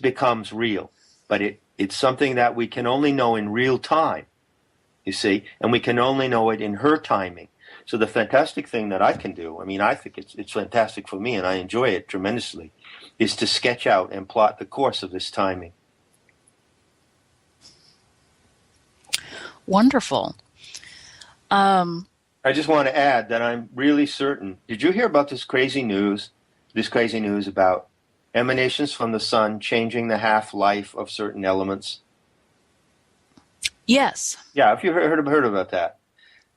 becomes real. But it's something that we can only know in real time, you see, and we can only know it in her timing. So the fantastic thing that I can do, I mean, I think it's fantastic for me, and I enjoy it tremendously, is to sketch out and plot the course of this timing. Wonderful. I just want to add that I'm really certain. Did you hear about this crazy news about emanations from the sun changing the half-life of certain elements? Yes. Yeah, have you heard about that?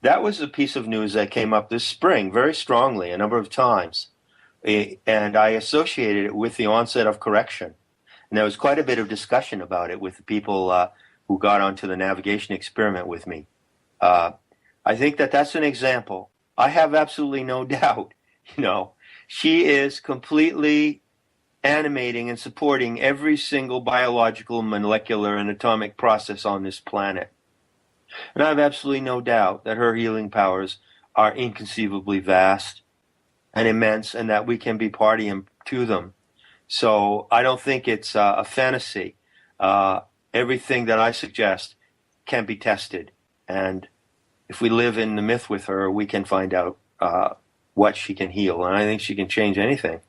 That was a piece of news that came up this spring very strongly a number of times, and I associated it with the onset of correction. And there was quite a bit of discussion about it with the people who got onto the navigation experiment with me. I think that that's an example. I have absolutely no doubt, she is completely animating and supporting every single biological, molecular, and atomic process on this planet. And I have absolutely no doubt that her healing powers are inconceivably vast and immense, and that we can be party to them. So I don't think it's a fantasy. Everything that I suggest can be tested. And if we live in the myth with her, we can find out what she can heal. And I think she can change anything.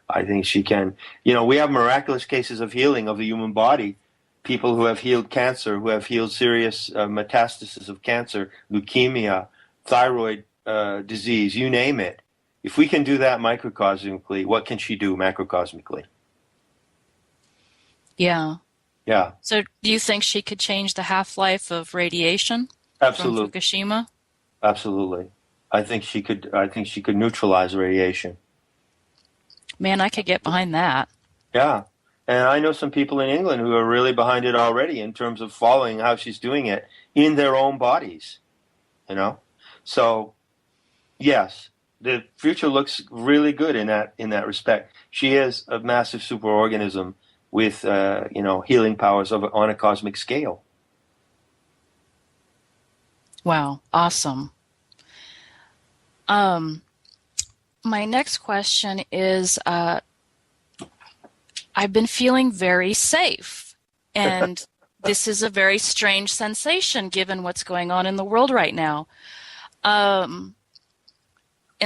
I think she can. We have miraculous cases of healing of the human body. People who have healed cancer, who have healed serious metastasis of cancer, leukemia, thyroid disease, you name it. If we can do that microcosmically, what can she do macrocosmically? Yeah. Yeah. So do you think she could change the half-life of radiation? Absolutely. From Fukushima? Absolutely. I think she could neutralize radiation. Man, I could get behind that. Yeah. And I know some people in England who are really behind it already in terms of following how she's doing it in their own bodies, So, yes, the future looks really good in that respect. She is a massive superorganism with, healing powers on a cosmic scale. Wow, awesome. My next question is, I've been feeling very safe, and this is a very strange sensation given what's going on in the world right now. And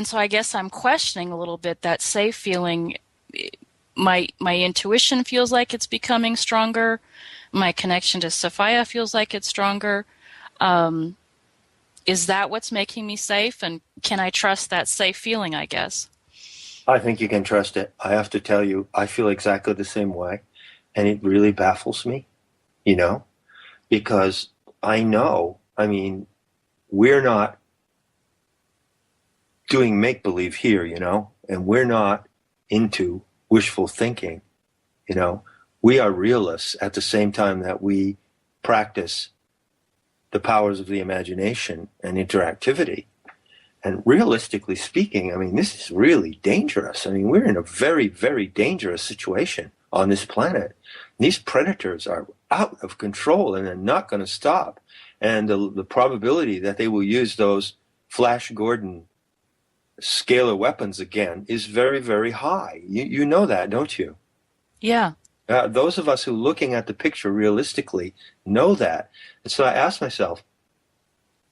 so I guess I'm questioning a little bit that safe feeling. My intuition feels like it's becoming stronger. My connection to Sophia feels like it's stronger. Is that what's making me safe? And can I trust that safe feeling, I guess? I think you can trust it. I have to tell you, I feel exactly the same way. And it really baffles me, because we're not doing make-believe here, and we're not into wishful thinking, We are realists at the same time that we practice the powers of the imagination and interactivity. And realistically speaking, this is really dangerous. We're in a very, very dangerous situation on this planet. These predators are out of control and they're not going to stop. And the probability that they will use those Flash Gordon scalar weapons again is very, very high. You know that, don't you? Yeah. Those of us who are looking at the picture realistically know that. And so I ask myself,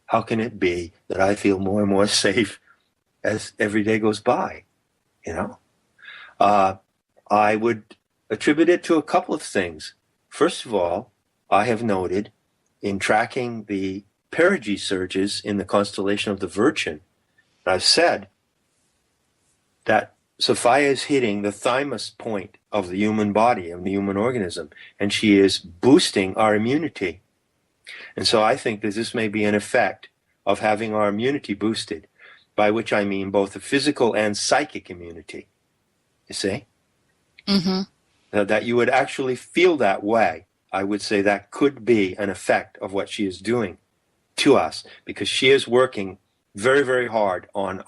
how can it be that I feel more and more safe as every day goes by? I would attribute it to a couple of things. First of all, I have noted in tracking the perigee surges in the constellation of the Virgin, I've said that Sophia is hitting the thymus point of the human body, of the human organism, and she is boosting our immunity. And so I think that this may be an effect of having our immunity boosted, by which I mean both the physical and psychic immunity. You see? Mm-hmm. That you would actually feel that way. I would say that could be an effect of what she is doing to us, because she is working very, very hard on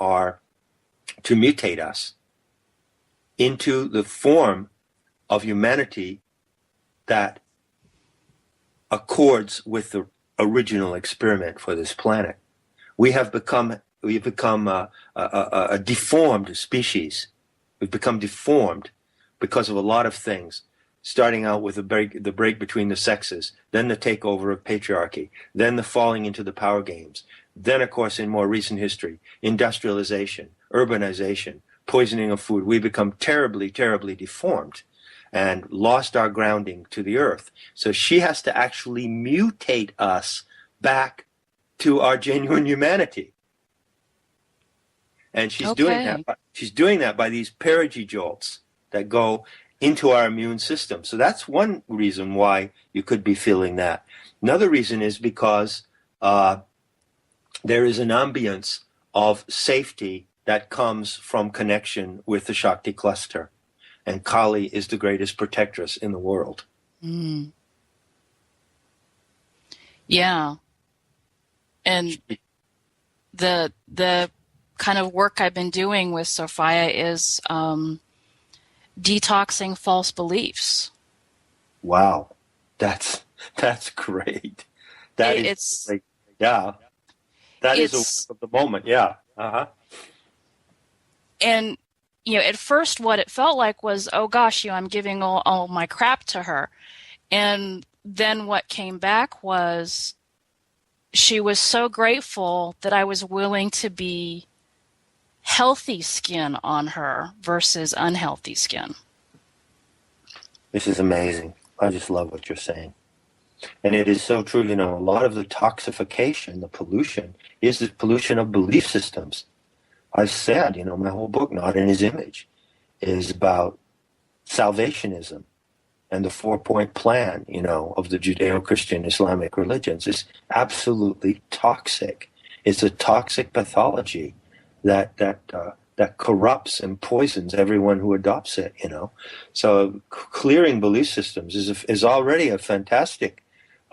to mutate us into the form of humanity that accords with the original experiment for this planet. We've become a deformed species. We've become deformed because of a lot of things. starting out with the break between the sexes, then the takeover of patriarchy, then the falling into the power games, then, of course, in more recent history, industrialization, urbanization, poisoning of food. We become terribly, terribly deformed and lost our grounding to the earth. So she has to actually mutate us back to our genuine humanity. And she's doing that. She's doing that by these perigee jolts that go into our immune system. So that's one reason why you could be feeling that. Another reason is because there is an ambience of safety that comes from connection with the Shakti cluster. And Kali is the greatest protectress in the world. Mm. Yeah. And the kind of work I've been doing with Sophia is detoxing false beliefs. Wow. That's great. It's like, yeah. That is a work of the moment. Yeah. Uh-huh. And at first what it felt like was, oh gosh, I'm giving all my crap to her. And then what came back was she was so grateful that I was willing to be healthy skin on her versus unhealthy skin. This is amazing. I just love what you're saying. And it is so true, a lot of the toxification, the pollution, is the pollution of belief systems. I've said, my whole book, Not in His Image, is about salvationism and the 4-point plan, of the Judeo-Christian Islamic religions. Is absolutely toxic. It's a toxic pathology that corrupts and poisons everyone who adopts it, So clearing belief systems is already a fantastic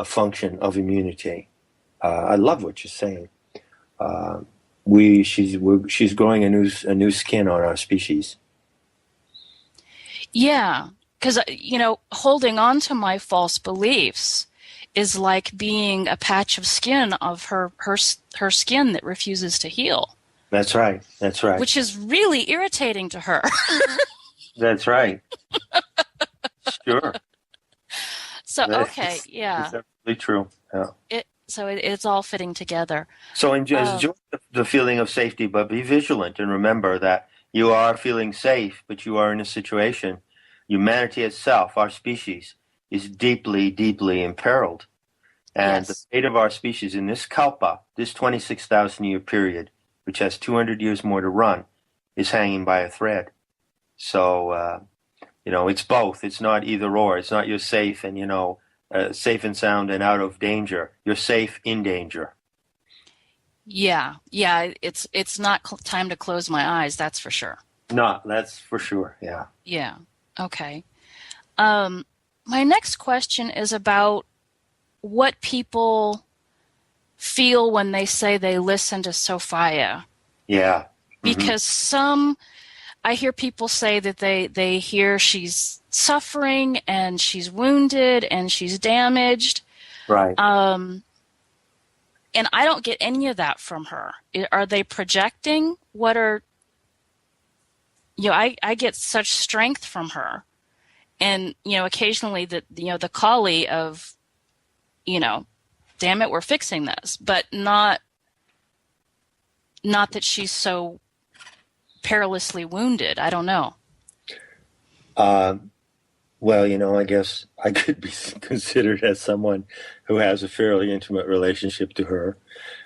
function of immunity. I love what you're saying. She's growing a new skin on our species. Yeah, because holding on to my false beliefs is like being a patch of skin of her skin that refuses to heal. That's right. That's right. Which is really irritating to her. That's right. Sure. So okay, yeah. It's absolutely true. Yeah. It's all fitting together. So enjoy the feeling of safety, but be vigilant and remember that you are feeling safe, but you are in a situation. Humanity itself, our species, is deeply, deeply imperiled. And the fate of our species in this kalpa, this 26,000-year period, which has 200 years more to run, is hanging by a thread. So, it's both. It's not either or. It's not you're safe and, safe and sound and out of danger. You're safe in danger. Yeah. It's not time to close my eyes, that's for sure. No, that's for sure, yeah. Yeah, okay. My next question is about what people feel when they say they listen to Sophia. Yeah. Mm-hmm. Because I hear people say that they hear she's suffering and she's wounded and she's damaged. Right. And I don't get any of that from her. Are they projecting? I get such strength from her. And, occasionally the Kali of, damn it, we're fixing this, but not that she's so perilously wounded. I don't know. Well, I guess I could be considered as someone who has a fairly intimate relationship to her.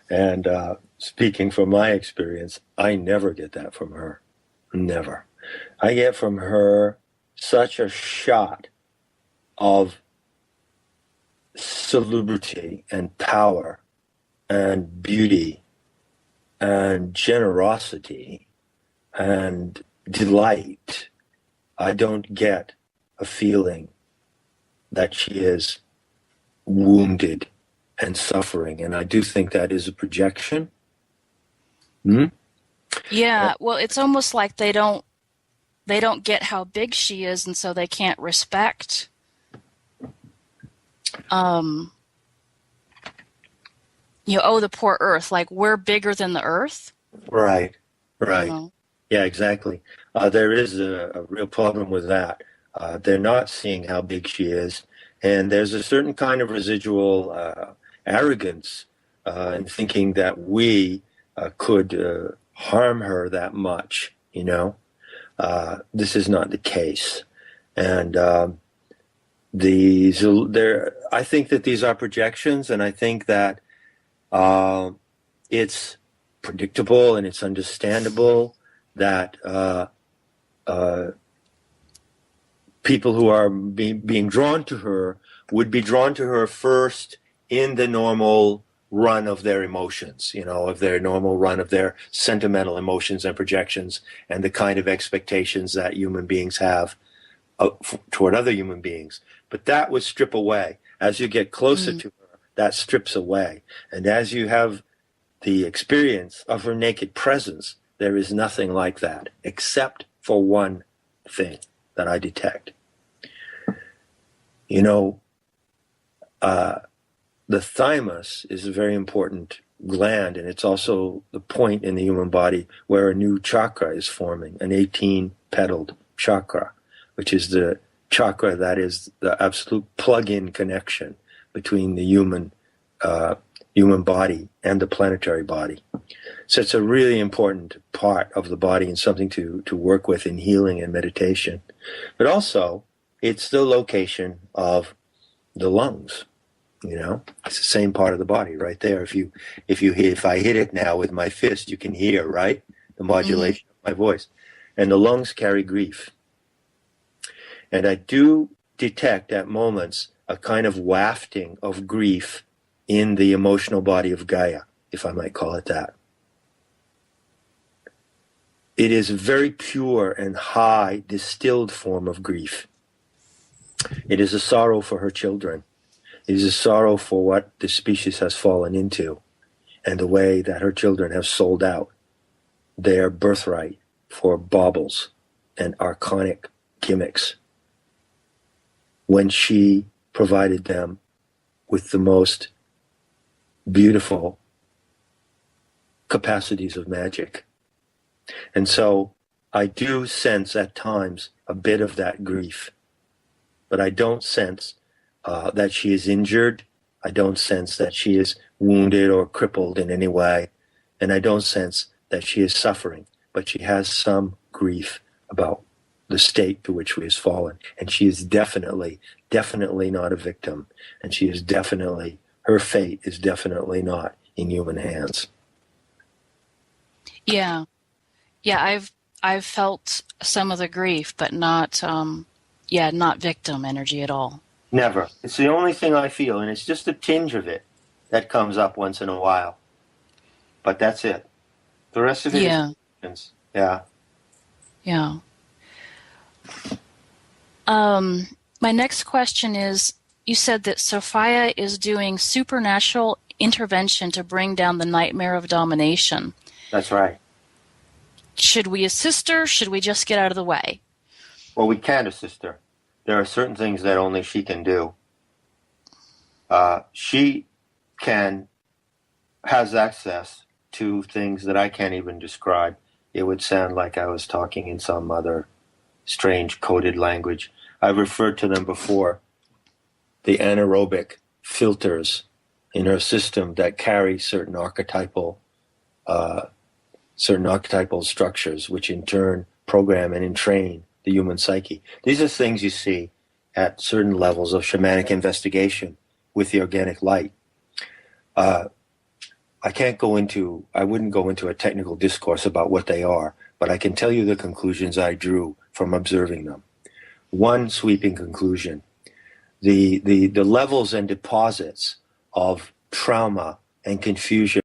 And speaking from my experience, I never get that from her. Never. I get from her such a shot of salubrity and power and beauty and generosity and delight. I don't get a feeling that she is wounded and suffering, and I do think that is a projection. Yeah, well, it's almost like they don't get how big she is, and so they can't respect the poor earth, like we're bigger than the earth. Right. Yeah, exactly. There is a real problem with that. They're not seeing how big she is. And there's a certain kind of residual arrogance in thinking that we could harm her that much, you know. This is not the case. And I think that these are projections, and I think that it's predictable and it's understandable that people who are being drawn to her would be drawn to her first in the normal run of their emotions, you know, of their normal run of their sentimental emotions and projections and the kind of expectations that human beings have toward other human beings. But that would strip away. As you get closer to her, that strips away. And as you have the experience of her naked presence, there is nothing like that, except for one thing that I detect. You know, the thymus is a very important gland, and it's also the point in the human body where a new chakra is forming, an 18-petaled chakra, which is the chakra that is the absolute plug-in connection between the human body and the planetary body. So it's a really important part of the body and something to work with in healing and meditation. But also, it's the location of the lungs. You know, it's the same part of the body right there. If I hit it now with my fist, you can hear, right? The modulation of my voice. And the lungs carry grief. And I do detect at moments a kind of wafting of grief in the emotional body of Gaia, if I might call it that. It is a very pure and high, distilled form of grief. It is a sorrow for her children. It is a sorrow for what the species has fallen into and the way that her children have sold out their birthright for baubles and archonic gimmicks when she provided them with the most beautiful capacities of magic. And so I do sense at times a bit of that grief, but I don't sense that she is injured. I don't sense that she is wounded or crippled in any way. And I don't sense that she is suffering, but she has some grief about the state to which she has fallen. And she is definitely not a victim. And she is her fate is definitely not in human hands. Yeah. Yeah, I've felt some of the grief, but not victim energy at all. Never. It's the only thing I feel, and it's just a tinge of it that comes up once in a while. But that's it. The rest of it is... Yeah. Yeah. My next question is, you said that Sophia is doing supernatural intervention to bring down the nightmare of domination. That's right. Should we assist her? Should we just get out of the way? Well, we can't assist her. There are certain things that only she can do. She has access to things that I can't even describe. It would sound like I was talking in some other strange coded language. I've referred to them before. The anaerobic filters in her system that carry certain archetypal structures, which in turn program and entrain the human psyche. These are things you see at certain levels of shamanic investigation with the organic light. I wouldn't go into a technical discourse about what they are, but I can tell you the conclusions I drew from observing them. One sweeping conclusion: the levels and deposits of trauma and confusion